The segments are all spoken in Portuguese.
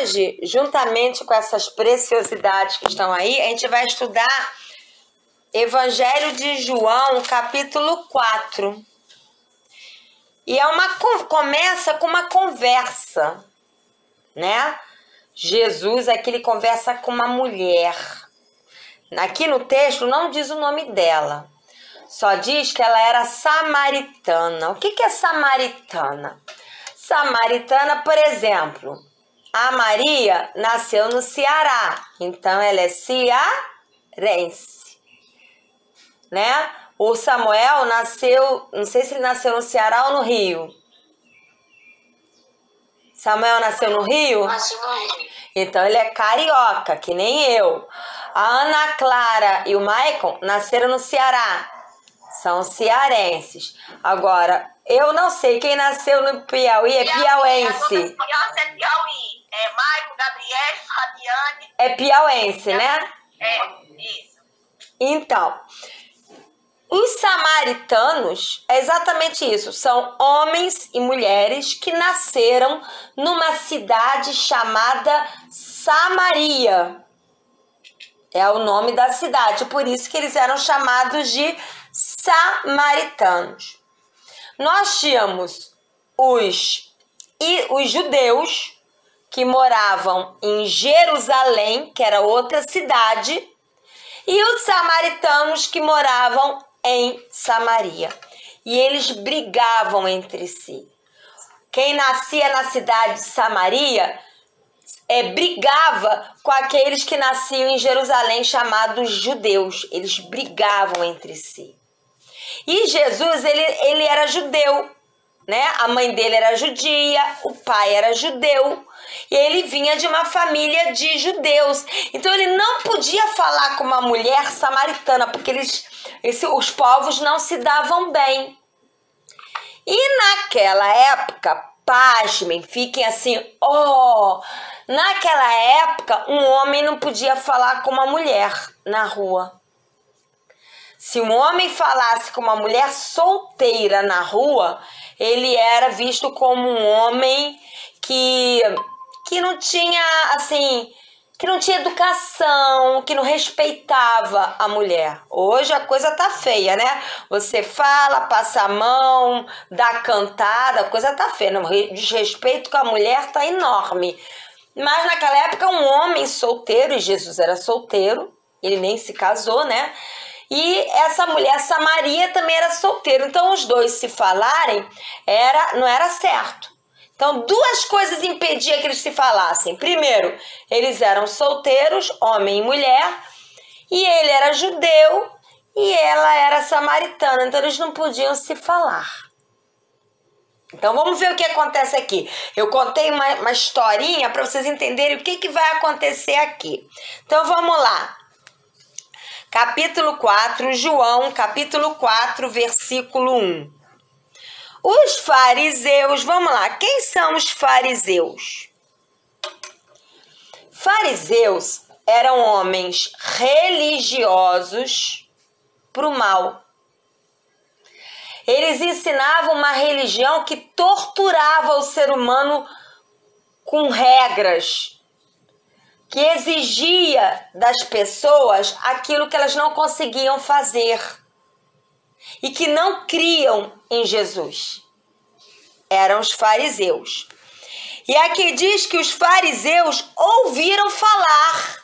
hoje, juntamente com essas preciosidades que estão aí, a gente vai estudar Evangelho de João, capítulo 4. E começa com uma conversa, né? Jesus aqui ele conversa com uma mulher. Aqui no texto não diz o nome dela. Só diz que ela era samaritana. O que é samaritana? Samaritana, por exemplo, a Maria nasceu no Ceará. Então ela é cearense, né? O Samuel nasceu, não sei se ele nasceu no Ceará ou no Rio. Samuel nasceu no Rio? Nasceu no Rio. Então ele é carioca, que nem eu. A Ana Clara e o Maicon nasceram no Ceará. São cearenses. Agora, eu não sei quem nasceu no Piauí, é piauense. É Piauí. É Maicon, Gabriel, Fabiane. É piauense, né? É, isso. Então, os samaritanos é exatamente isso. São homens e mulheres que nasceram numa cidade chamada Samaria. É o nome da cidade, por isso que eles eram chamados de samaritanos. Nós tínhamos os judeus que moravam em Jerusalém, que era outra cidade, e os samaritanos que moravam em Samaria. E eles brigavam entre si. Quem nascia na cidade de Samaria brigava com aqueles que nasciam em Jerusalém, chamados judeus. Eles brigavam entre si. E Jesus, ele era judeu, né? A mãe dele era judia, o pai era judeu. E ele vinha de uma família de judeus. Então ele não podia falar com uma mulher samaritana, porque os povos não se davam bem. E naquela época, pasmem, fiquem assim, naquela época, um homem não podia falar com uma mulher na rua. Se um homem falasse com uma mulher solteira na rua, ele era visto como um homem que não tinha, assim, que não tinha educação, que não respeitava a mulher. Hoje a coisa tá feia, né? Você fala, passa a mão, dá cantada, a coisa tá feia. O desrespeito com a mulher tá enorme. Mas naquela época um homem solteiro, e Jesus era solteiro, ele nem se casou, né? E essa mulher Samaria também era solteira. Então os dois se falarem não era certo. Então duas coisas impediam que eles se falassem. Primeiro, eles eram solteiros, homem e mulher, e ele era judeu e ela era samaritana. Então eles não podiam se falar. Então vamos ver o que acontece aqui. Eu contei uma historinha para vocês entenderem o que vai acontecer aqui. Então vamos lá. Capítulo 4, João, capítulo 4, versículo 1. Os fariseus, vamos lá, quem são os fariseus? Fariseus eram homens religiosos para o mal. Eles ensinavam uma religião que torturava o ser humano com regras, que exigia das pessoas aquilo que elas não conseguiam fazer e que não criam em Jesus. Eram os fariseus. E aqui diz que os fariseus ouviram falar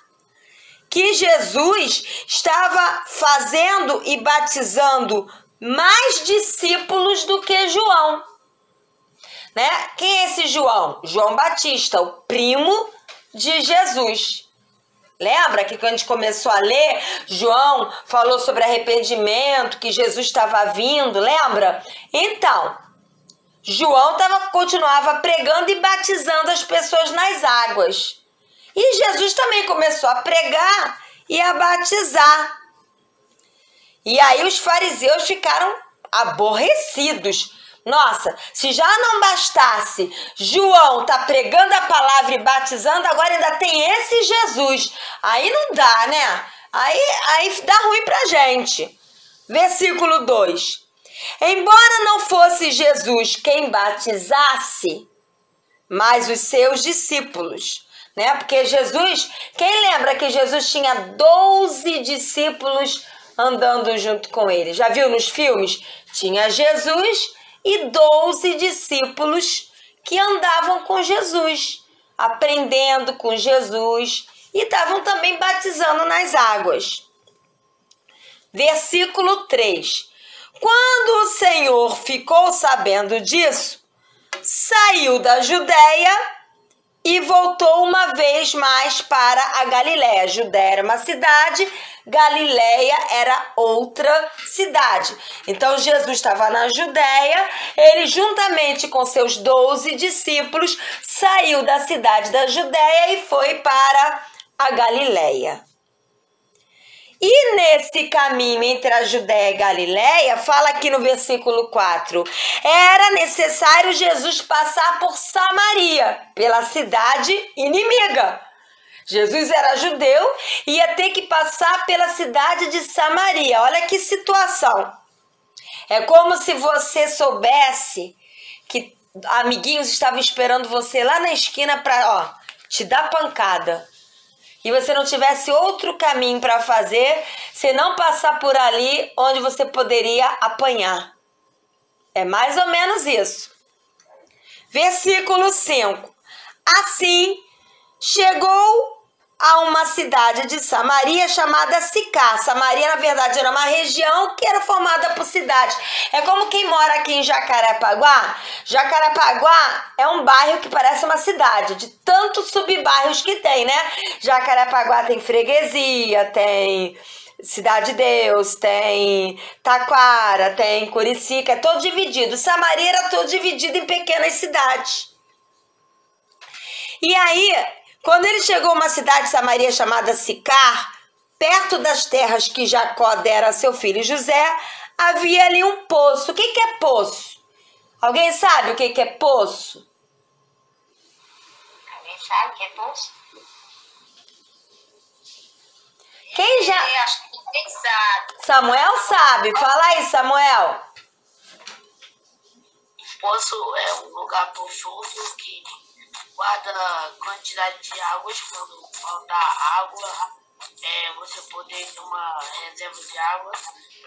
que Jesus estava fazendo e batizando mais discípulos do que João. Né? Quem é esse João? João Batista, o primo de Jesus. Lembra que quando a gente começou a ler, João falou sobre arrependimento, que Jesus estava vindo, lembra? Então, João continuava pregando e batizando as pessoas nas águas. E Jesus também começou a pregar e a batizar. E aí os fariseus ficaram aborrecidos. Nossa, se já não bastasse João tá pregando a palavra e batizando, agora ainda tem esse Jesus. Aí não dá, né? Aí dá ruim pra gente. Versículo 2. Embora não fosse Jesus quem batizasse, mas os seus discípulos. né? Porque Jesus, quem lembra que Jesus tinha 12 discípulos andando junto com ele? Já viu nos filmes? Tinha Jesus e 12 discípulos que andavam com Jesus, aprendendo com Jesus e estavam também batizando nas águas. Versículo 3. Quando o Senhor ficou sabendo disso, saiu da Judéia e voltou uma vez mais para a Galiléia. Judéia era uma cidade, Galiléia era outra cidade. Então Jesus estava na Judéia, ele juntamente com seus 12 discípulos saiu da cidade da Judéia e foi para a Galiléia. E nesse caminho entre a Judéia e Galiléia, fala aqui no versículo 4, era necessário Jesus passar por Samaria, pela cidade inimiga. Jesus era judeu e ia ter que passar pela cidade de Samaria. Olha que situação. É como se você soubesse que amiguinhos estavam esperando você lá na esquina para te dar pancada. E você não tivesse outro caminho para fazer, se não passar por ali onde você poderia apanhar. É mais ou menos isso. Versículo 5. Assim, chegou a uma cidade de Samaria chamada Sicar. Samaria, na verdade, era uma região que era formada por cidades. É como quem mora aqui em Jacarepaguá. Jacarepaguá é um bairro que parece uma cidade, de tantos subbairros que tem, né? Jacarepaguá tem freguesia, tem Cidade de Deus, tem Taquara, tem Curicica, é todo dividido. Samaria era todo dividido em pequenas cidades. E aí, quando ele chegou a uma cidade de Samaria chamada Sicar, perto das terras que Jacó dera a seu filho José, havia ali um poço. O que é poço? Alguém sabe o que é poço? Alguém sabe o que é poço? Quem já... Acho que ninguém sabe. Samuel sabe. Fala aí, Samuel. Poço é um lugar profundo que guarda quantidade de águas. Quando faltar água, você poder ter uma reserva de água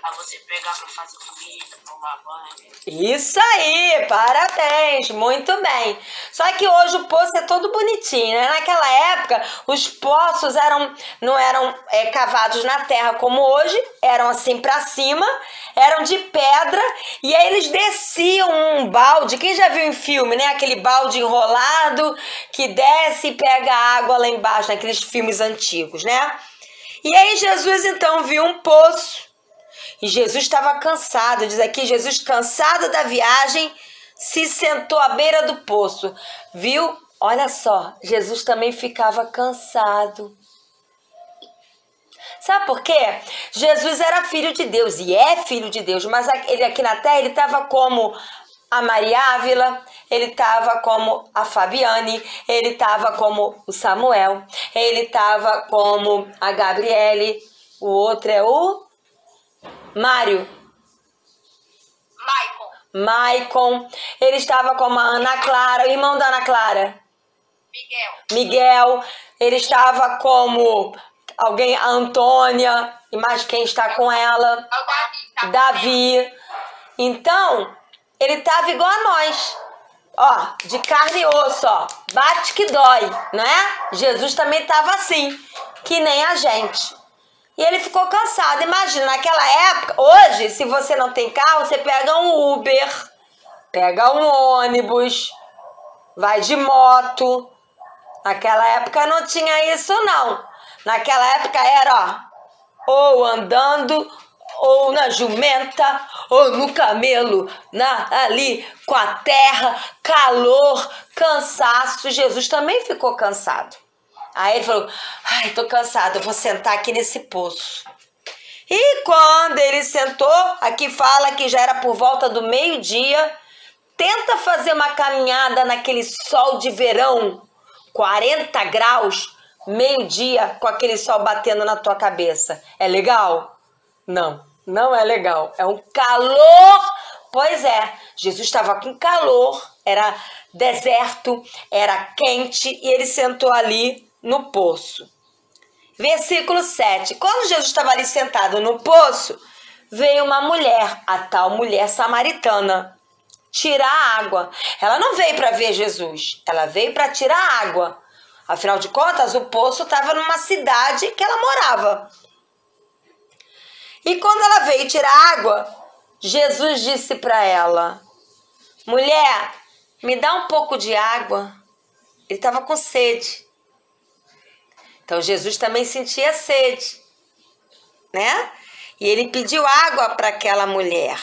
para você pegar para fazer comida, tomar banho. Isso aí, parabéns, muito bem. Só que hoje o poço é todo bonitinho, né? Naquela época, os poços não eram cavados na terra como hoje, eram assim para cima, eram de pedra, e aí eles desciam um balde. Quem já viu em filme, né? Aquele balde enrolado que desce e pega água lá embaixo, naqueles filmes antigos, né? E aí Jesus então viu um poço. E Jesus estava cansado, diz aqui, Jesus cansado da viagem, se sentou à beira do poço. Viu? Olha só, Jesus também ficava cansado. Sabe por quê? Jesus era filho de Deus e é filho de Deus, mas ele aqui na terra, ele estava como a Maria Ávila, ele estava como a Fabiane, ele estava como o Samuel, ele estava como a Gabriele, o outro é o Mário. Maicon. Ele estava como a Ana Clara, o irmão da Ana Clara. Miguel. Ele estava como alguém, a Antônia, e mais quem está com ela? Davi. Então, ele estava igual a nós. Ó, de carne e osso, ó. Bate que dói, não é? Jesus também estava assim, que nem a gente. E ele ficou cansado. Imagina, naquela época, hoje, se você não tem carro, você pega um Uber, pega um ônibus, vai de moto. Naquela época não tinha isso, não. Naquela época era, ó, ou andando, ou na jumenta, ou no camelo, ali com a terra, calor, cansaço. Jesus também ficou cansado. Aí ele falou, ai, tô cansado, eu vou sentar aqui nesse poço. E quando ele sentou, aqui fala que já era por volta do meio-dia, tenta fazer uma caminhada naquele sol de verão, 40 graus, meio-dia, com aquele sol batendo na tua cabeça. É legal? Não, não é legal. É um calor. Pois é, Jesus estava com calor, era deserto, era quente, e ele sentou ali no poço. Versículo 7. Quando Jesus estava ali sentado no poço, veio uma mulher, a tal mulher samaritana, tirar água. Ela não veio para ver Jesus, ela veio para tirar água. Afinal de contas, o poço estava numa cidade que ela morava. E quando ela veio tirar água, Jesus disse para ela: mulher, me dá um pouco de água. Ele estava com sede. Então Jesus também sentia sede, né? E ele pediu água para aquela mulher.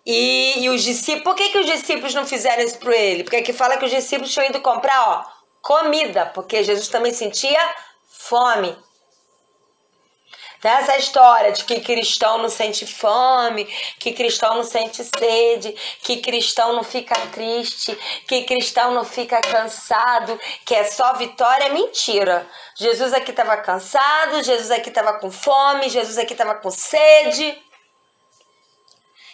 E os discípulos, por que os discípulos não fizeram isso para ele? Porque aqui fala que os discípulos tinham ido comprar, comida, porque Jesus também sentia fome. Essa história de que cristão não sente fome, que cristão não sente sede, que cristão não fica triste, que cristão não fica cansado, que é só vitória, é mentira. Jesus aqui estava cansado, Jesus aqui estava com fome, Jesus aqui estava com sede.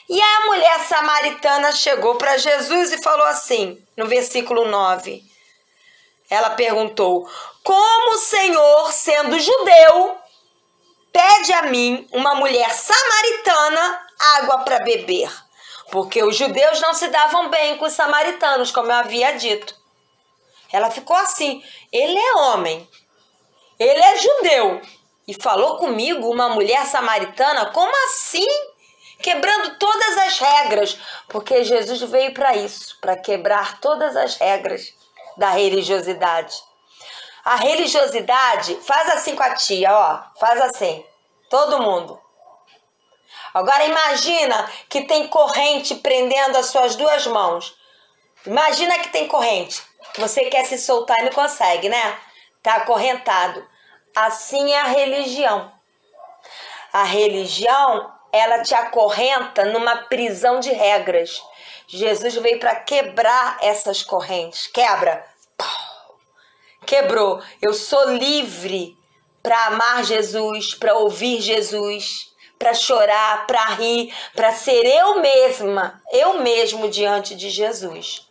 E a mulher samaritana chegou para Jesus e falou assim, no versículo 9. Ela perguntou: como o Senhor, sendo judeu, pede a mim, uma mulher samaritana, água para beber? Porque os judeus não se davam bem com os samaritanos, como eu havia dito. Ela ficou assim: ele é homem, ele é judeu, e falou comigo, uma mulher samaritana? Como assim? Quebrando todas as regras, porque Jesus veio para isso, para quebrar todas as regras da religiosidade. A religiosidade, faz assim com a tia, faz assim, todo mundo. Agora imagina que tem corrente prendendo as suas duas mãos. Imagina que tem corrente, você quer se soltar e não consegue, né? Tá acorrentado. Assim é a religião. A religião, ela te acorrenta numa prisão de regras. Jesus veio para quebrar essas correntes. Quebra. Quebrou. Eu sou livre para amar Jesus, para ouvir Jesus, para chorar, para rir, para ser eu mesma, eu mesmo diante de Jesus.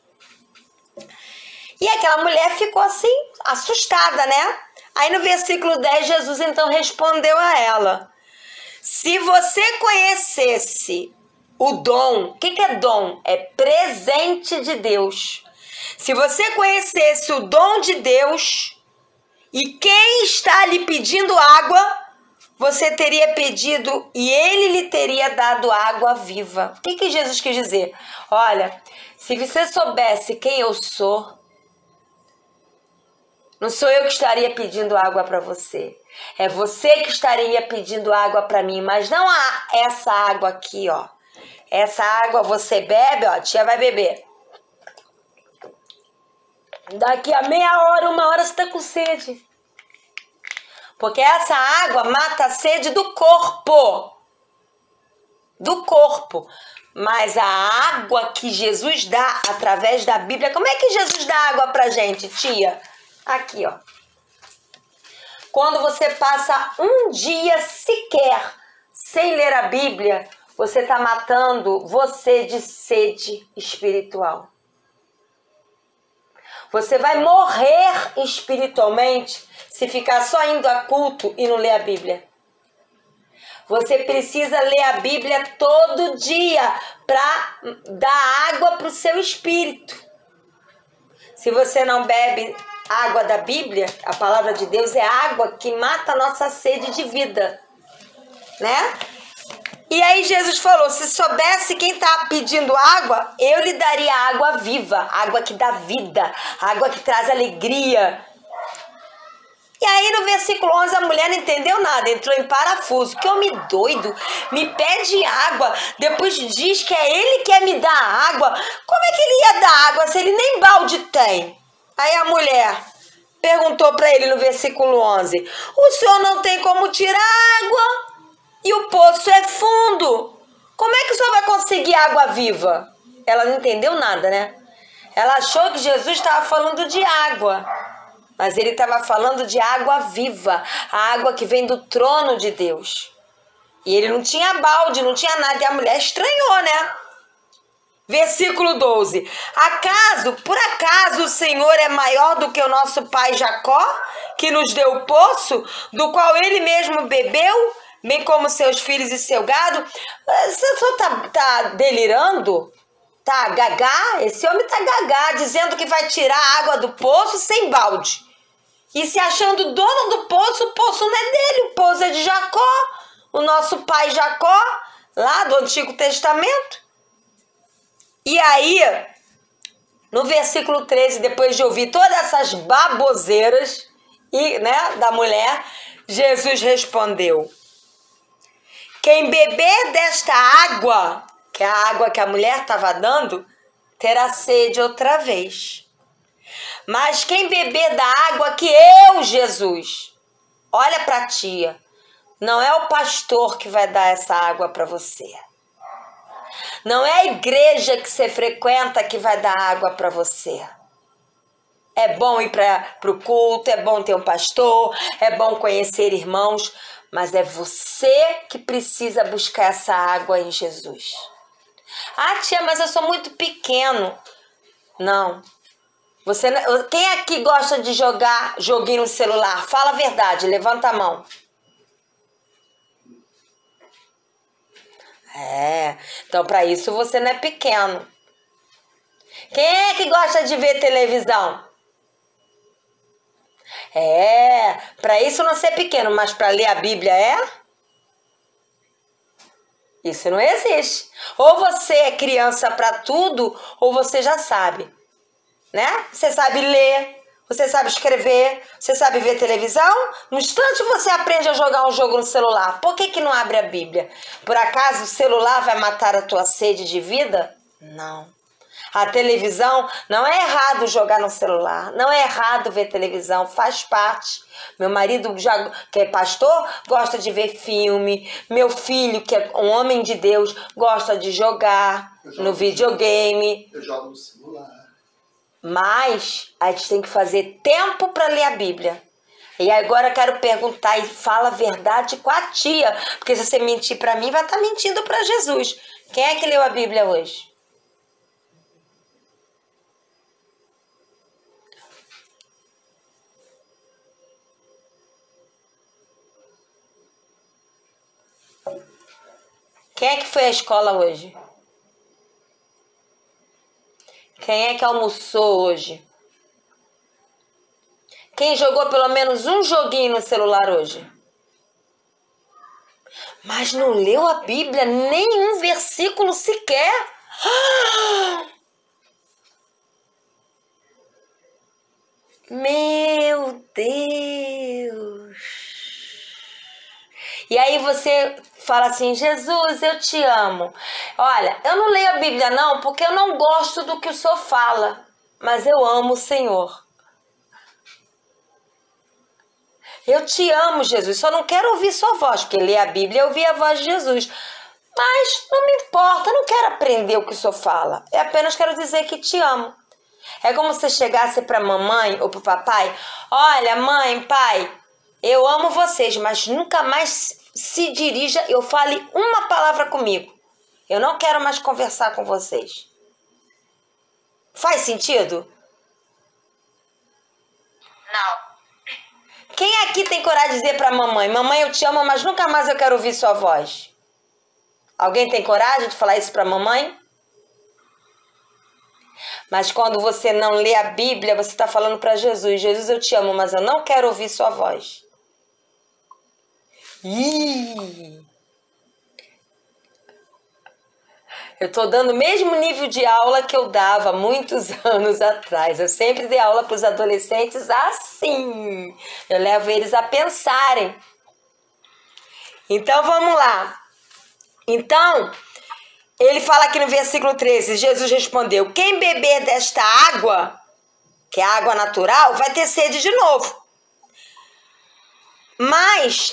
E aquela mulher ficou assim, assustada, né? Aí no versículo 10, Jesus então respondeu a ela: se você conhecesse o dom, o que é dom? É presente de Deus. Se você conhecesse o dom de Deus e quem está lhe pedindo água, você teria pedido e ele lhe teria dado água viva. O que Jesus quis dizer? Olha, se você soubesse quem eu sou, não sou eu que estaria pedindo água para você. É você que estaria pedindo água para mim, mas não essa água aqui, Essa água você bebe, a tia vai beber. Daqui a meia hora, 1 hora, você tá com sede. Porque essa água mata a sede do corpo. Do corpo. Mas a água que Jesus dá através da Bíblia... Como é que Jesus dá água pra gente, tia? Aqui, Quando você passa um dia sequer sem ler a Bíblia, você tá matando você de sede espiritual. Você vai morrer espiritualmente se ficar só indo a culto e não ler a Bíblia. Você precisa ler a Bíblia todo dia para dar água para o seu espírito. Se você não bebe água da Bíblia, a palavra de Deus é água que mata a nossa sede de vida, né? E aí Jesus falou: se soubesse quem está pedindo água, eu lhe daria água viva, água que dá vida, água que traz alegria. E aí no versículo 11 a mulher não entendeu nada, entrou em parafuso. Que homem doido, me pede água, depois diz que é ele que quer me dar água. Como é que ele ia dar água se ele nem balde tem? Aí a mulher perguntou para ele no versículo 11: o senhor não tem como tirar água? E o poço é fundo. Como é que o senhor vai conseguir água viva? Ela não entendeu nada, né? Ela achou que Jesus estava falando de água. Mas ele estava falando de água viva. A água que vem do trono de Deus. E ele não tinha balde, não tinha nada. E a mulher estranhou, né? Versículo 12. Por acaso o Senhor é maior do que o nosso pai Jacó, que nos deu o poço, do qual ele mesmo bebeu, bem como seus filhos e seu gado? Você só tá delirando? Tá gagá? Esse homem tá gagá, dizendo que vai tirar a água do poço sem balde. E se achando dono do poço, o poço não é dele, o poço é de Jacó, o nosso pai Jacó, lá do Antigo Testamento. E aí, no versículo 13, depois de ouvir todas essas baboseiras da mulher, Jesus respondeu: quem beber desta água, que é a água que a mulher estava dando, terá sede outra vez. Mas quem beber da água que eu, Jesus, olha para a tia, não é o pastor que vai dar essa água para você. Não é a igreja que você frequenta que vai dar água para você. É bom ir para o culto, é bom ter um pastor, é bom conhecer irmãos, mas é você que precisa buscar essa água em Jesus. Ah, tia, mas eu sou muito pequeno. Não. Quem aqui gosta de jogar joguinho no celular? Fala a verdade, levanta a mão. Então para isso você não é pequeno. Quem é que gosta de ver televisão? Para isso não ser pequeno, mas para ler a Bíblia Isso não existe. Ou você é criança para tudo, ou você já sabe, né? Você sabe ler, você sabe escrever, você sabe ver televisão. No instante você aprende a jogar um jogo no celular. Por que não abre a Bíblia? Por acaso o celular vai matar a tua sede de vida? Não. A televisão, não é errado jogar no celular, não é errado ver televisão, faz parte. Meu marido, que é pastor, gosta de ver filme. Meu filho, que é um homem de Deus, gosta de jogar no videogame. Eu jogo no celular. Mas a gente tem que fazer tempo para ler a Bíblia. E agora eu quero perguntar, e fala a verdade com a tia, porque se você mentir para mim, vai estar mentindo para Jesus. Quem é que leu a Bíblia hoje? Quem é que foi à escola hoje? Quem é que almoçou hoje? Quem jogou pelo menos um joguinho no celular hoje? Mas não leu a Bíblia, nenhum versículo sequer. Meu Deus! E aí você fala assim: Jesus, eu te amo. Olha, eu não leio a Bíblia não, porque eu não gosto do que o Senhor fala, mas eu amo o Senhor. Eu te amo, Jesus, só não quero ouvir sua voz, porque ler a Bíblia é ouvir a voz de Jesus. Mas não me importa, eu não quero aprender o que o Senhor fala. Eu apenas quero dizer que te amo. É como se você chegasse para a mamãe ou para o papai: olha, mãe, pai, eu amo vocês, mas nunca mais se dirija, eu fale uma palavra comigo. Eu não quero mais conversar com vocês. Faz sentido? Não. Quem aqui tem coragem de dizer para a mamãe: mamãe, eu te amo, mas nunca mais eu quero ouvir sua voz? Alguém tem coragem de falar isso para a mamãe? Mas quando você não lê a Bíblia, você está falando para Jesus: Jesus, eu te amo, mas eu não quero ouvir sua voz. Eu estou dando o mesmo nível de aula que eu dava muitos anos atrás. Eu sempre dei aula para os adolescentes assim. Eu levo eles a pensarem. Então, vamos lá. Então, ele fala aqui no versículo 13, Jesus respondeu: quem beber desta água, que é água natural, vai ter sede de novo. Mas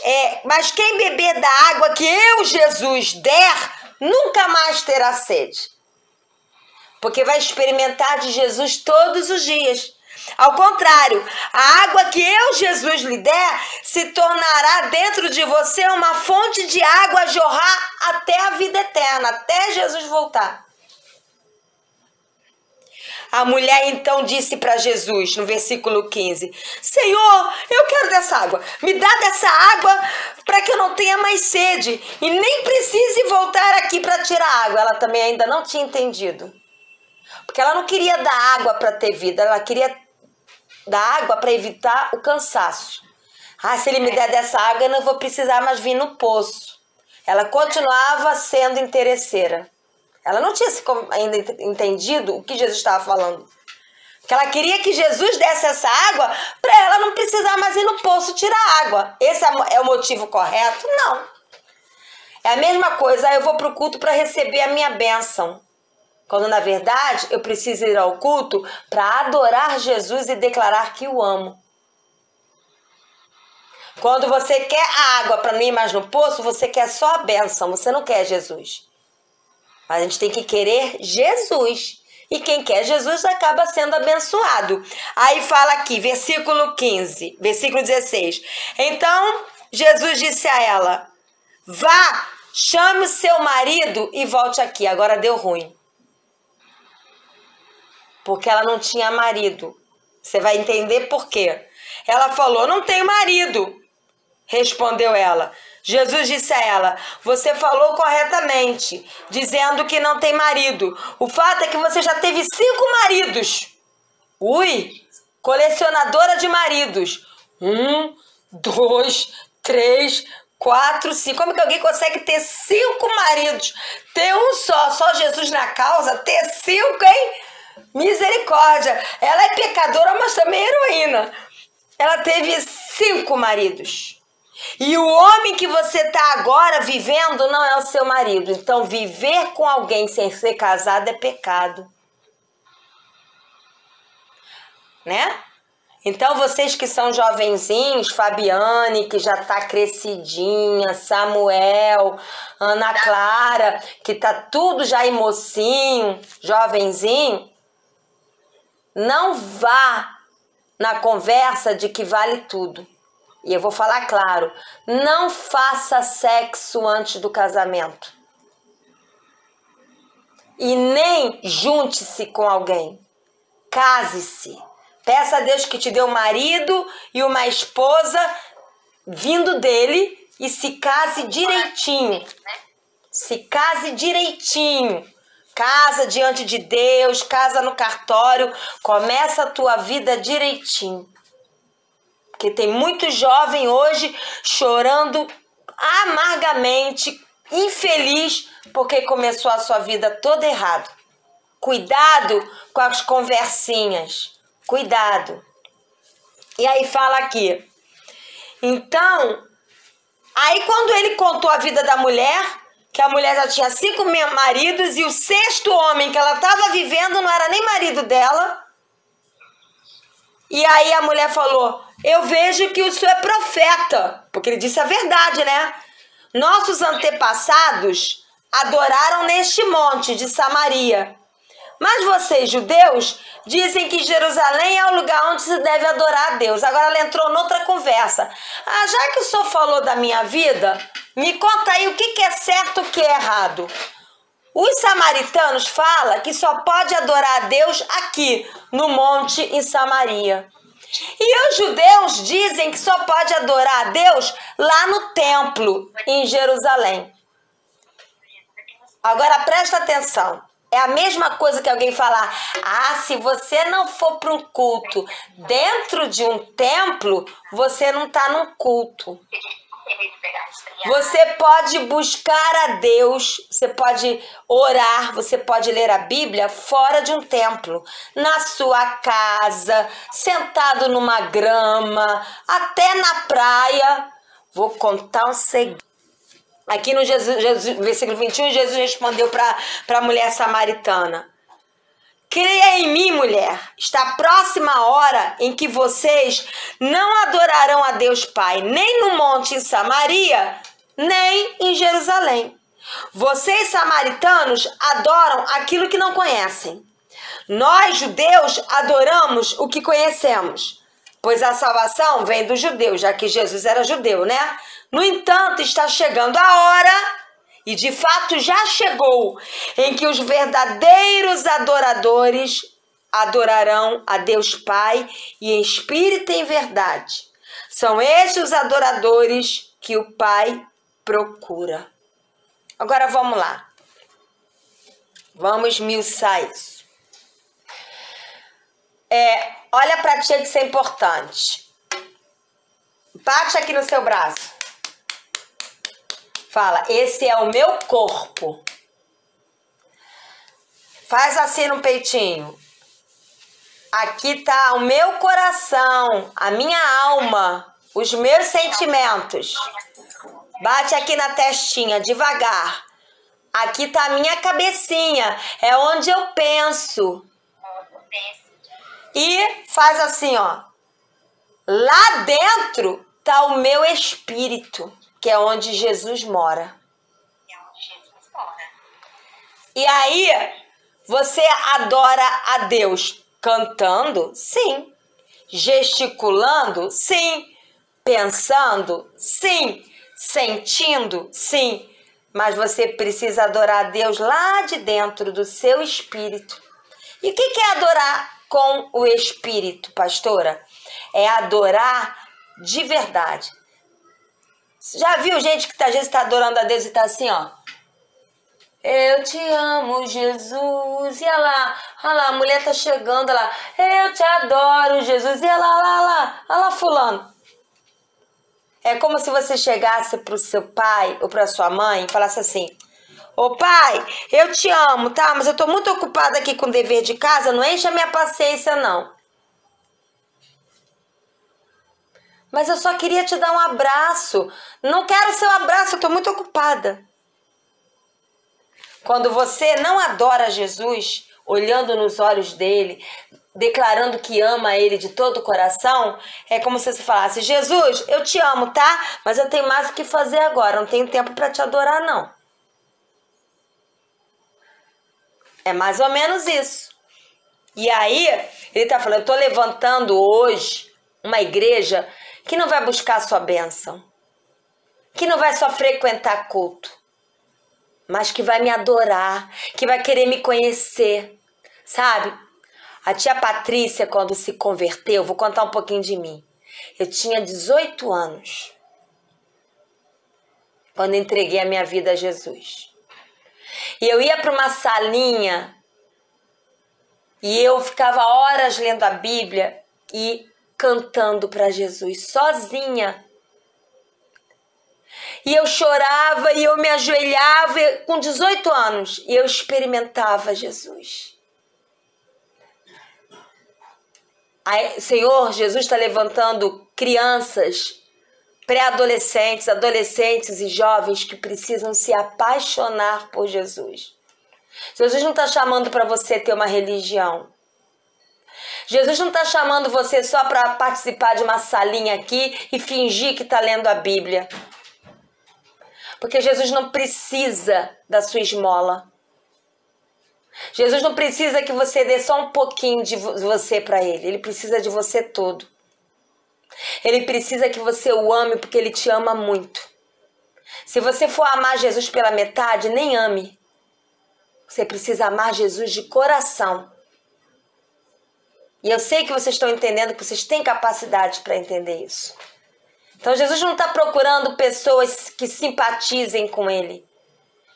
quem beber da água que eu, Jesus, der, nunca mais terá sede. Porque vai experimentar de Jesus todos os dias. Ao contrário, a água que eu, Jesus, lhe der, se tornará dentro de você uma fonte de água a jorrar até a vida eterna, até Jesus voltar. A mulher então disse para Jesus, no versículo 15: Senhor, eu quero dessa água. Me dá dessa água para que eu não tenha mais sede e nem precise voltar aqui para tirar água. Ela também ainda não tinha entendido. Porque ela não queria dar água para ter vida, ela queria dar água para evitar o cansaço. Se ele me der dessa água, eu não vou precisar mais vir no poço. Ela continuava sendo interesseira. Ela não tinha ainda entendido o que Jesus estava falando. Porque ela queria que Jesus desse essa água para ela não precisar mais ir no poço tirar água. Esse é o motivo correto? Não. É a mesma coisa, eu vou para o culto para receber a minha bênção. Quando, na verdade, eu preciso ir ao culto para adorar Jesus e declarar que o amo. Quando você quer a água para não ir mais no poço, você quer só a bênção, você não quer Jesus. Mas a gente tem que querer Jesus. E quem quer Jesus acaba sendo abençoado. Aí fala aqui, versículo 15, versículo 16. Então, Jesus disse a ela: vá, chame o seu marido e volte aqui. Agora deu ruim. Porque ela não tinha marido. Você vai entender por quê. Ela falou: não tenho marido. Respondeu ela. Jesus disse a ela: você falou corretamente, dizendo que não tem marido. O fato é que você já teve 5 maridos. Ui, colecionadora de maridos. 1, 2, 3, 4, 5. Como que alguém consegue ter 5 maridos? Ter um só Jesus na causa, ter 5, hein? Misericórdia. Ela é pecadora, mas também heroína. Ela teve 5 maridos. E o homem que você está agora vivendo não é o seu marido. Então, viver com alguém sem ser casado é pecado. Né? Então, vocês que são jovenzinhos, Fabiane, que já está crescidinha, Samuel, Ana Clara, que está tudo já em mocinho, jovenzinho, não vá na conversa de que vale tudo. E eu vou falar claro, não faça sexo antes do casamento. E nem junte-se com alguém. Case-se. Peça a Deus que te dê um marido e uma esposa vindo dele e se case direitinho. Se case direitinho. Casa diante de Deus, casa no cartório, começa a tua vida direitinho. Porque tem muito jovem hoje chorando amargamente, infeliz, porque começou a sua vida toda errado. Cuidado com as conversinhas. Cuidado. E aí fala aqui. Então, aí quando ele contou a vida da mulher, que a mulher já tinha 5 maridos e o 6º homem que ela estava vivendo não era nem marido dela. E aí a mulher falou: eu vejo que o senhor é profeta, porque ele disse a verdade, né? Nossos antepassados adoraram neste monte de Samaria. Mas vocês, judeus, dizem que Jerusalém é o lugar onde se deve adorar a Deus. Agora ela entrou noutra conversa. Já que o senhor falou da minha vida, me conta aí o que é certo e o que é errado. Os samaritanos falam que só pode adorar a Deus aqui, no monte em Samaria. E os judeus dizem que só pode adorar a Deus lá no templo, em Jerusalém. Agora presta atenção. É a mesma coisa que alguém falar: se você não for para um culto dentro de um templo, você não está num culto. Você pode buscar a Deus, você pode orar, você pode ler a Bíblia fora de um templo, na sua casa, sentado numa grama, até na praia. Vou contar um segredo. Aqui no versículo 21, Jesus respondeu para a mulher samaritana: creia em mim, mulher, está próxima a hora em que vocês não adorarão a Deus Pai, nem no monte em Samaria, nem em Jerusalém. Vocês, samaritanos, adoram aquilo que não conhecem. Nós, judeus, adoramos o que conhecemos, pois a salvação vem dos judeus, já que Jesus era judeu, né? No entanto, está chegando a hora, e de fato já chegou, em que os verdadeiros adoradores adorarão a Deus Pai e em espírito e em verdade. São estes os adoradores que o Pai procura. Agora vamos lá. Vamos esmiuçar isso. Olha pra ti que isso é importante. Bate aqui no seu braço. Fala, esse é o meu corpo. Faz assim no peitinho. Aqui tá o meu coração, a minha alma, os meus sentimentos. Bate aqui na testinha, devagar. Aqui tá a minha cabecinha, é onde eu penso. E faz assim, ó. Lá dentro tá o meu espírito, que é onde Jesus mora. E aí, você adora a Deus cantando? Sim. Gesticulando? Sim. Pensando? Sim. Sentindo? Sim. Mas você precisa adorar a Deus lá de dentro do seu espírito. E o que é adorar com o espírito, pastora? É adorar de verdade. Você já viu gente que às vezes está adorando a Deus e está assim, ó. Eu te amo, Jesus. E olha lá, a mulher tá chegando lá. Eu te adoro, Jesus. E olha lá, fulano. É como se você chegasse pro seu pai ou pra sua mãe e falasse assim: ô pai, eu te amo, tá? Mas eu tô muito ocupada aqui com o dever de casa, não enche a minha paciência, não. Mas eu só queria te dar um abraço. Não quero seu abraço, eu tô muito ocupada. Quando você não adora Jesus, olhando nos olhos dele, declarando que ama ele de todo o coração, é como se você falasse: Jesus, eu te amo, tá? Mas eu tenho mais o que fazer agora, não tenho tempo para te adorar, não. É mais ou menos isso. E aí, ele tá falando: eu tô levantando hoje uma igreja que não vai buscar a sua bênção, que não vai só frequentar culto, mas que vai me adorar, que vai querer me conhecer, sabe? A tia Patrícia, quando se converteu, vou contar um pouquinho de mim. Eu tinha 18 anos, quando entreguei a minha vida a Jesus. E eu ia para uma salinha e eu ficava horas lendo a Bíblia e cantando para Jesus, sozinha. E eu chorava e eu me ajoelhava com 18 anos e eu experimentava Jesus. Aí, Senhor, Jesus está levantando crianças, pré-adolescentes, adolescentes e jovens que precisam se apaixonar por Jesus. Jesus não está chamando para você ter uma religião. Jesus não está chamando você só para participar de uma salinha aqui e fingir que está lendo a Bíblia. Porque Jesus não precisa da sua esmola. Jesus não precisa que você dê só um pouquinho de você para ele. Ele precisa de você todo. Ele precisa que você o ame porque ele te ama muito. Se você for amar Jesus pela metade, nem ame. Você precisa amar Jesus de coração. E eu sei que vocês estão entendendo, que vocês têm capacidade para entender isso. Então Jesus não está procurando pessoas que simpatizem com ele,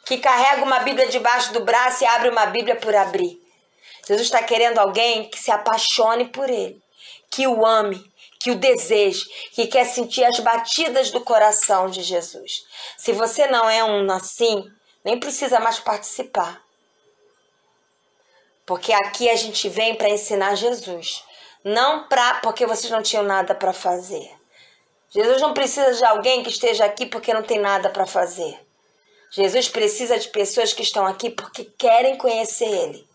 que carregam uma Bíblia debaixo do braço e abrem uma Bíblia por abrir. Jesus está querendo alguém que se apaixone por ele, que o ame, que o deseje, que quer sentir as batidas do coração de Jesus. Se você não é um assim, nem precisa mais participar. Porque aqui a gente vem para ensinar Jesus, não porque vocês não tinham nada para fazer. Jesus não precisa de alguém que esteja aqui porque não tem nada para fazer. Jesus precisa de pessoas que estão aqui porque querem conhecer ele.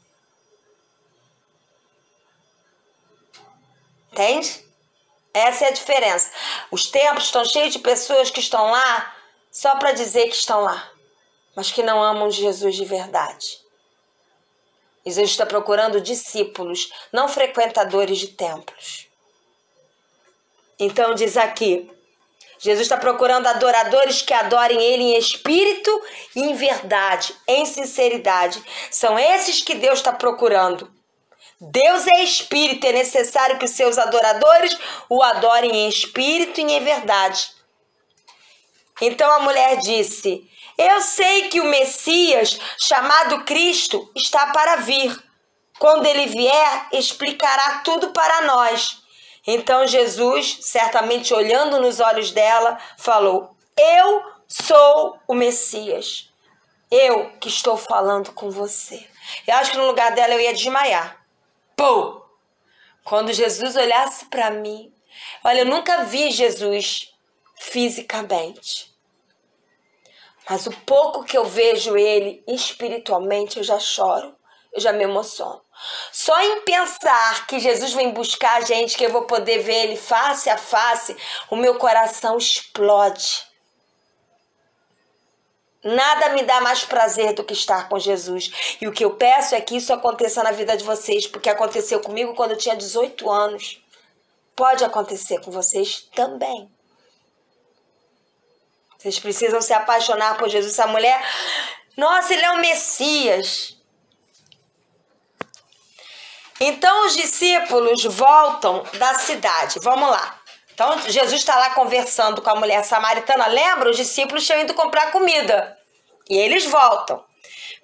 Entende? Essa é a diferença. Os templos estão cheios de pessoas que estão lá só para dizer que estão lá, mas que não amam Jesus de verdade. Jesus está procurando discípulos, não frequentadores de templos. Então diz aqui, Jesus está procurando adoradores que adorem ele em espírito e em verdade, em sinceridade. São esses que Deus está procurando. Deus é espírito, é necessário que os seus adoradores o adorem em espírito e em verdade. Então a mulher disse: eu sei que o Messias, chamado Cristo, está para vir. Quando ele vier, explicará tudo para nós. Então Jesus, certamente olhando nos olhos dela, falou: eu sou o Messias. Eu que estou falando com você. Eu acho que no lugar dela eu ia desmaiar. Pô! Quando Jesus olhasse para mim, olha, eu nunca vi Jesus fisicamente. Mas o pouco que eu vejo ele espiritualmente, eu já choro, eu já me emociono. Só em pensar que Jesus vem buscar a gente, que eu vou poder ver ele face a face, o meu coração explode. Nada me dá mais prazer do que estar com Jesus. E o que eu peço é que isso aconteça na vida de vocês, porque aconteceu comigo quando eu tinha 18 anos. Pode acontecer com vocês também. Vocês precisam se apaixonar por Jesus. Essa mulher, nossa, ele é o Messias. Então os discípulos voltam da cidade. Vamos lá. Então Jesus está lá conversando com a mulher samaritana. Lembra? Os discípulos tinham ido comprar comida. E eles voltam.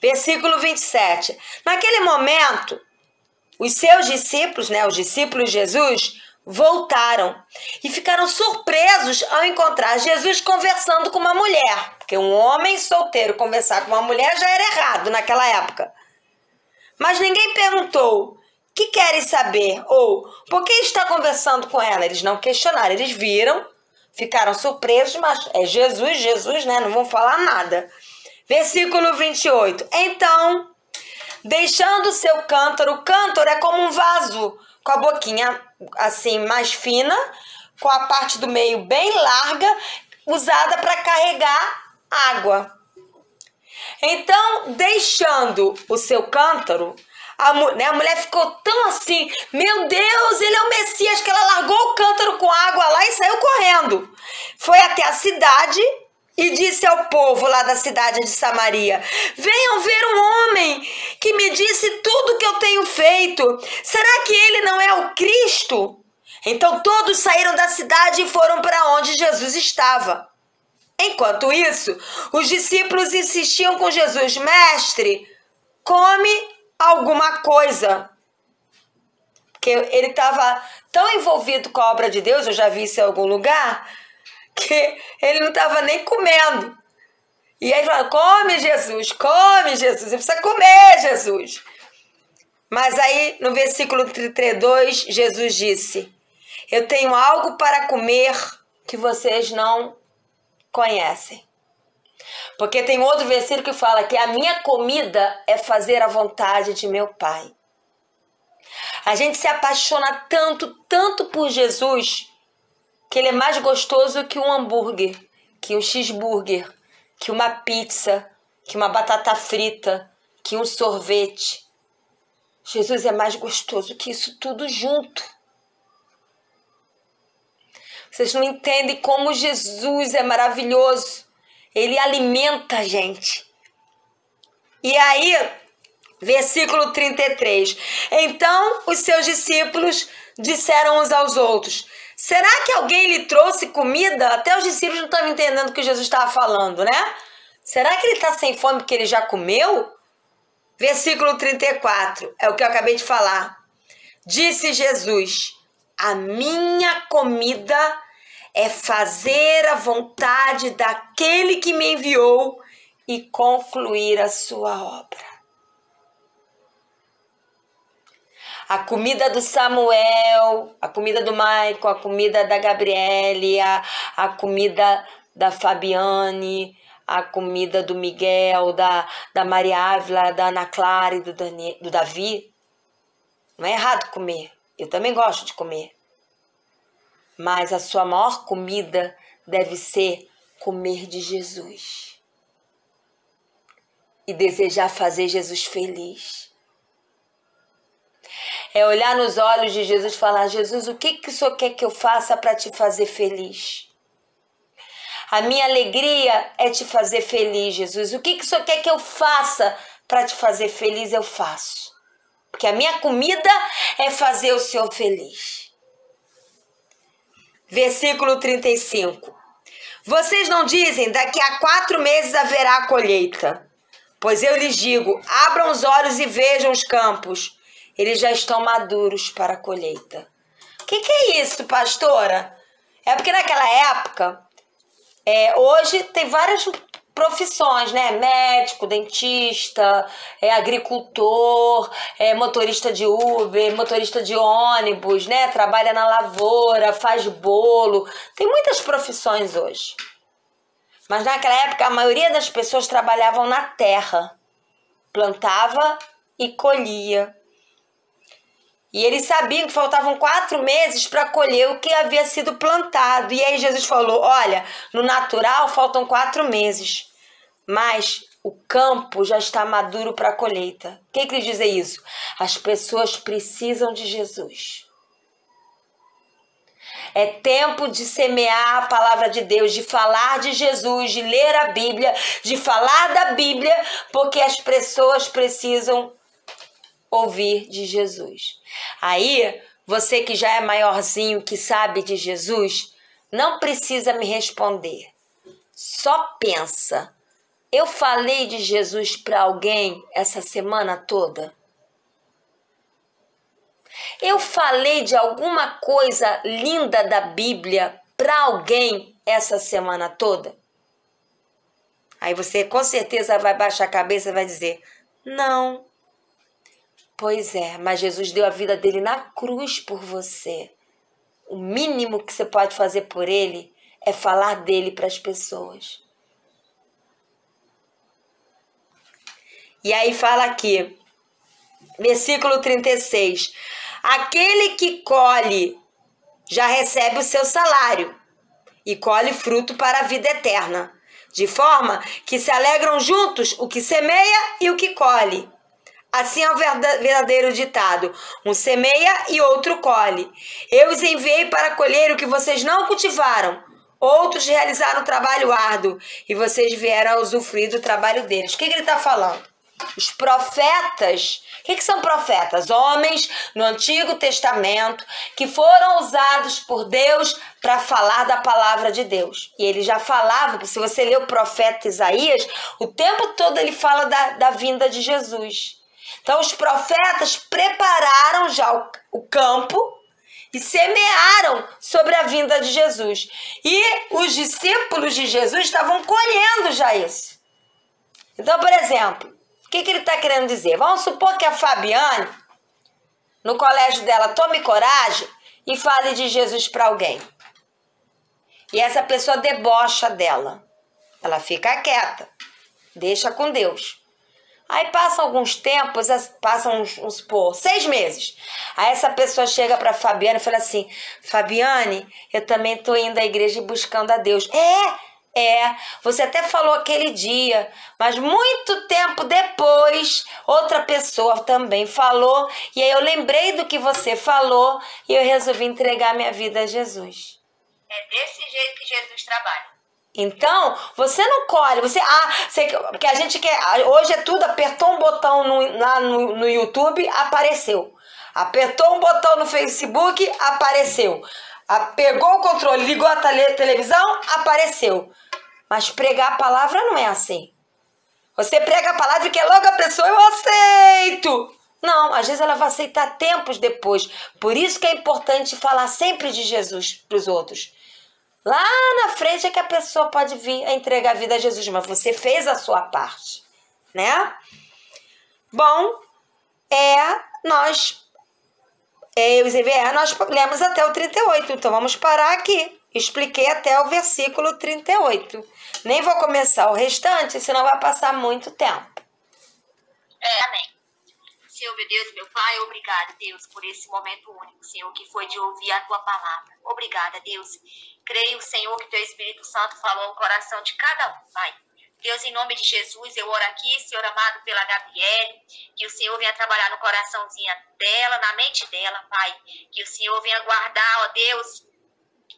Versículo 27. Naquele momento, os seus discípulos, os discípulos de Jesus, voltaram e ficaram surpresos ao encontrar Jesus conversando com uma mulher. Porque um homem solteiro conversar com uma mulher já era errado naquela época. Mas ninguém perguntou: que querem saber? Ou por que está conversando com ela? Eles não questionaram, eles viram, ficaram surpresos, mas é Jesus, né? Não vão falar nada. Versículo 28. Então, deixando o seu cântaro, o cântaro é como um vaso com a boquinha assim mais fina, com a parte do meio bem larga, usada para carregar água. Então, deixando o seu cântaro, a mulher ficou tão assim: meu Deus, ele é o Messias, que ela largou o cântaro com água lá e saiu correndo. Foi até a cidade e disse ao povo lá da cidade de Samaria: venham ver um homem que me disse tudo que eu tenho feito. Será que ele não é o Cristo? Então todos saíram da cidade e foram para onde Jesus estava. Enquanto isso, os discípulos insistiam com Jesus: mestre, come alguma coisa. Porque ele estava tão envolvido com a obra de Deus, eu já vi isso em algum lugar, que ele não estava nem comendo. E aí falou: come Jesus, você precisa comer, Jesus. Mas aí no versículo 32, Jesus disse: eu tenho algo para comer que vocês não conhecem. Porque tem outro versículo que fala que a minha comida é fazer a vontade de meu Pai. A gente se apaixona tanto por Jesus, que ele é mais gostoso que um hambúrguer, que um cheeseburger, que uma pizza, que uma batata frita, que um sorvete. Jesus é mais gostoso que isso tudo junto. Vocês não entendem como Jesus é maravilhoso. Ele alimenta a gente. E aí, versículo 33. Então os seus discípulos disseram uns aos outros: será que alguém lhe trouxe comida? Até os discípulos não estavam entendendo o que Jesus estava falando, né? Será que ele está sem fome porque ele já comeu? Versículo 34, é o que eu acabei de falar. Disse Jesus: a minha comida é fazer a vontade daquele que me enviou e concluir a sua obra. A comida do Samuel, a comida do Maicon, a comida da Gabriele, a comida da Fabiane, a comida do Miguel, da Maria Ávila, da Ana Clara e do Davi. Não é errado comer. Eu também gosto de comer. Mas a sua maior comida deve ser comer de Jesus. E desejar fazer Jesus feliz. É olhar nos olhos de Jesus e falar: Jesus, o que o Senhor quer que eu faça para te fazer feliz? A minha alegria é te fazer feliz, Jesus. O que o Senhor quer que eu faça para te fazer feliz? Eu faço. Porque a minha comida é fazer o Senhor feliz. Versículo 35. Vocês não dizem, daqui a 4 meses haverá a colheita. Pois eu lhes digo, abram os olhos e vejam os campos. Eles já estão maduros para a colheita. O que é isso, pastora? É porque naquela época, hoje tem várias profissões, né? Médico, dentista, agricultor, motorista de Uber, motorista de ônibus, né? Trabalha na lavoura, faz bolo. Tem muitas profissões hoje. Mas naquela época a maioria das pessoas trabalhavam na terra. Plantava e colhia. E eles sabiam que faltavam 4 meses para colher o que havia sido plantado. E aí Jesus falou, olha, no natural faltam 4 meses, mas o campo já está maduro para a colheita. O que quer dizer isso? As pessoas precisam de Jesus. É tempo de semear a palavra de Deus, de falar de Jesus, de ler a Bíblia, de falar da Bíblia, porque as pessoas precisam ouvir de Jesus. Aí, você que já é maiorzinho, que sabe de Jesus, não precisa me responder. Só pensa. Eu falei de Jesus para alguém essa semana toda? Eu falei de alguma coisa linda da Bíblia para alguém essa semana toda? Aí você com certeza vai baixar a cabeça e vai dizer, não. Pois é, mas Jesus deu a vida dele na cruz por você. O mínimo que você pode fazer por ele é falar dele para as pessoas. E aí fala aqui, versículo 36. Aquele que colhe já recebe o seu salário e colhe fruto para a vida eterna, de forma que se alegram juntos o que semeia e o que colhe. Assim é o verdadeiro ditado, um semeia e outro colhe. Eu os enviei para colher o que vocês não cultivaram, outros realizaram o trabalho árduo e vocês vieram a usufruir do trabalho deles. O que ele está falando? Os profetas, o que são profetas? Homens no Antigo Testamento que foram usados por Deus para falar da palavra de Deus. E ele já falava, se você ler o profeta Isaías, o tempo todo ele fala da vinda de Jesus. Então os profetas prepararam já o campo e semearam sobre a vinda de Jesus. E os discípulos de Jesus estavam colhendo já isso. Então, por exemplo, o que ele está querendo dizer? Vamos supor que a Fabiane, no colégio dela, tome coragem e fale de Jesus para alguém. E essa pessoa debocha dela. Ela fica quieta, deixa com Deus. Aí passam alguns tempos, passam vamos supor, 6 meses. Aí essa pessoa chega para Fabiane e fala assim, Fabiane, eu também estou indo à igreja e buscando a Deus. Você até falou aquele dia, mas muito tempo depois, outra pessoa também falou, e aí eu lembrei do que você falou e eu resolvi entregar minha vida a Jesus. É desse jeito que Jesus trabalha. Então, você não colhe, porque a gente quer, hoje é tudo, apertou um botão lá no YouTube, apareceu. Apertou um botão no Facebook, apareceu. Pegou o controle, ligou a televisão, apareceu. Mas pregar a palavra não é assim. Você prega a palavra e quer logo a pessoa, eu aceito. Não, às vezes ela vai aceitar tempos depois. Por isso que é importante falar sempre de Jesus para os outros. Lá na frente é que a pessoa pode vir a entregar a vida a Jesus, mas você fez a sua parte, né? Bom, nós lemos até o 38, então vamos parar aqui. Expliquei até o versículo 38. Nem vou começar o restante, senão vai passar muito tempo. Amém. Senhor, meu Deus, meu Pai, obrigada, Deus, por esse momento único, Senhor, que foi de ouvir a Tua palavra. Obrigada, Deus. Creio, Senhor, que Teu Espírito Santo falou no coração de cada um, Pai. Deus, em nome de Jesus, eu oro aqui, Senhor amado, pela Gabriele, que o Senhor venha trabalhar no coraçãozinho dela, na mente dela, Pai. Que o Senhor venha guardar, ó Deus,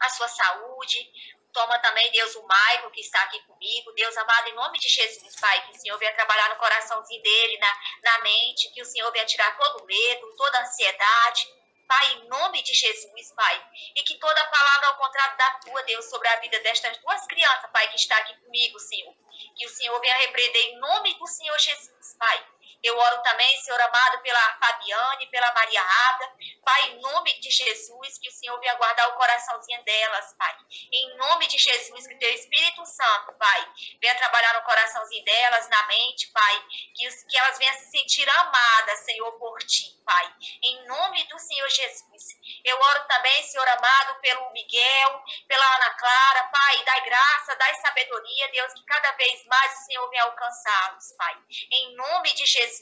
a sua saúde, Toma também, Deus, o Maicon, que está aqui comigo. Deus amado, em nome de Jesus, Pai, que o Senhor venha trabalhar no coraçãozinho dele, na mente, que o Senhor venha tirar todo o medo, toda a ansiedade. Pai, em nome de Jesus, Pai, e que toda palavra ao contrário da tua, Deus, sobre a vida destas duas crianças, Pai, que está aqui comigo, Senhor, que o Senhor venha repreender em nome do Senhor Jesus, Pai. Eu oro também, Senhor amado, pela Fabiane, pela Maria Ada, Pai, em nome de Jesus, que o Senhor venha guardar o coraçãozinho delas, Pai. Em nome de Jesus, que o Teu Espírito Santo, Pai, venha trabalhar no coraçãozinho delas, na mente, Pai, que elas venham se sentir amadas, Senhor, por Ti, Pai. Em nome do Senhor Jesus. Eu oro também, Senhor amado, pelo Miguel, pela Ana Clara, Pai, dai graça, dai sabedoria, Deus, que cada vez mais o Senhor venha alcançá-los, Pai. Em nome de Jesus.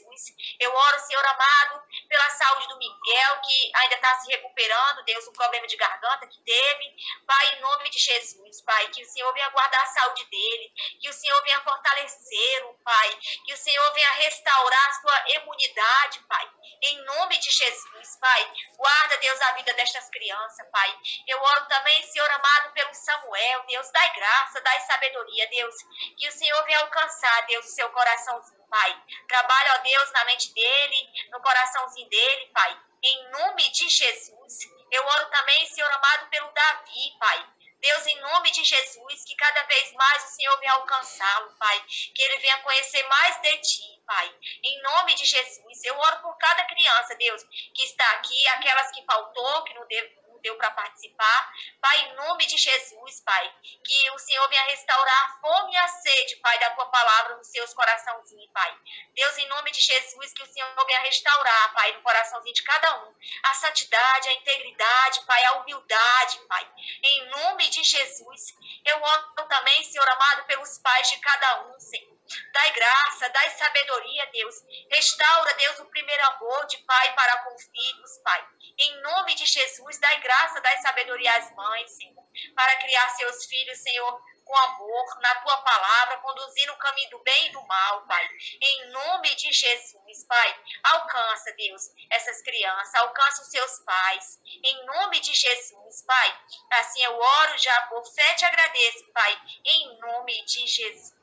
Eu oro, Senhor amado, pela saúde do Miguel, que ainda está se recuperando, Deus, um problema de garganta que teve. Pai, em nome de Jesus, Pai, que o Senhor venha guardar a saúde dele, que o Senhor venha fortalecê-lo, Pai, que o Senhor venha restaurar a sua imunidade, Pai. Em nome de Jesus, Pai, guarda, Deus, a vida destas crianças, Pai. Eu oro também, Senhor amado, pelo Samuel, Deus, dai graça, dai sabedoria, Deus, que o Senhor venha alcançar, Deus, o seu coraçãozinho, Pai. Trabalha, ó Deus, na mente dele, no coraçãozinho dele, Pai. Em nome de Jesus. Eu oro também, Senhor amado, pelo Davi, Pai. Deus, em nome de Jesus, que cada vez mais o Senhor venha alcançá-lo, Pai. Que ele venha conhecer mais de Ti, Pai. Em nome de Jesus. Eu oro por cada criança, Deus, que está aqui, aquelas que faltou, que não deu para participar. Pai, em nome de Jesus, Pai, que o Senhor venha restaurar a fome e a sede, Pai, da Tua palavra nos seus coraçãozinhos, Pai. Deus, em nome de Jesus, que o Senhor venha restaurar, Pai, no coraçãozinho de cada um, a santidade, a integridade, Pai, a humildade, Pai. Em nome de Jesus, eu oro também, Senhor amado, pelos pais de cada um, Senhor. Dai graça, dai sabedoria, Deus. Restaura, Deus, o primeiro amor de pai para com filhos, Pai. Em nome de Jesus, dai graça, dai sabedoria às mães, Senhor, para criar seus filhos, Senhor, com amor, na Tua palavra, conduzindo o caminho do bem e do mal, Pai. Em nome de Jesus, Pai, alcança, Deus, essas crianças, alcança os seus pais. Em nome de Jesus, Pai. Assim eu oro já por fé e te agradeço, Pai, em nome de Jesus.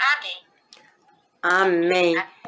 Amém. Amém.